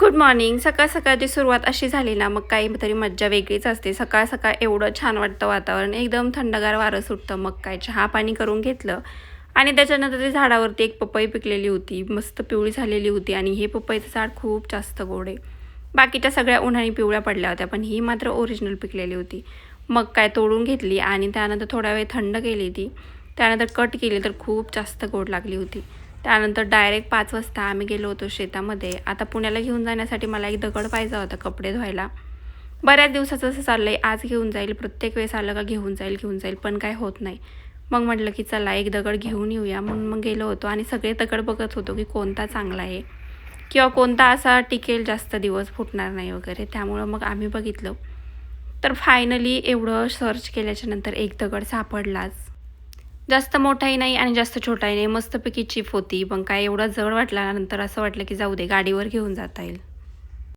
Good morning. सकाळ सकाळची सुरुवात अशी झाली ना, मग काही तरी मज्जा वेगळीच असते. सकाळ सकाळ एवढं छान वाटतं वातावरण, एकदम थंडगार वारं सुटतं. मग काय चहा पाणी करून घेतलं आणि त्याच्यानंतर ते झाडावरती एक पपई पिकलेली होती, मस्त पिवळी झालेली होती आणि हे पपईचं झाड खूप जास्त गोड आहे. बाकीच्या सगळ्या उन्हाळी पिवळ्या पडल्या होत्या, पण ही मात्र ओरिजिनल पिकलेली होती. मग काय तोडून घेतली आणि त्यानंतर थोडा वेळ थंड केली ती. त्यानंतर कट केली तर खूप जास्त गोड लागली होती. त्यानंतर डायरेक्ट 5 वाजता आम्ही गेलो होतो शेतामध्ये. आता पुण्याला घेऊन जाण्यासाठी मला एक दगड पाहिजे होता कपडे धुवायला. बऱ्याच दिवसाचं असं चाललं आहे, आज घेऊन जाईल, प्रत्येक वेळेस आलं का घेऊन जाईल, घेऊन जाईल, पण काय होत नाही. मग म्हटलं की चला एक दगड घेऊन येऊया, म्हणून मग गेलो होतो आणि सगळे दगड बघत होतो की कोणता चांगला आहे किंवा कोणता असा टिकेल जास्त दिवस, फुटणार नाही वगैरे. त्यामुळं मग आम्ही बघितलं. तर फायनली एवढं सर्च केल्याच्यानंतर एक दगड सापडलाच. जास्त मोठाही नाही आणि जास्त छोटाही नाही. मस्तपैकी चिप होती. पण काय एवढा जड वाटला नंतर असं वाटलं की जाऊ दे गाडीवर घेऊन जाता येईल.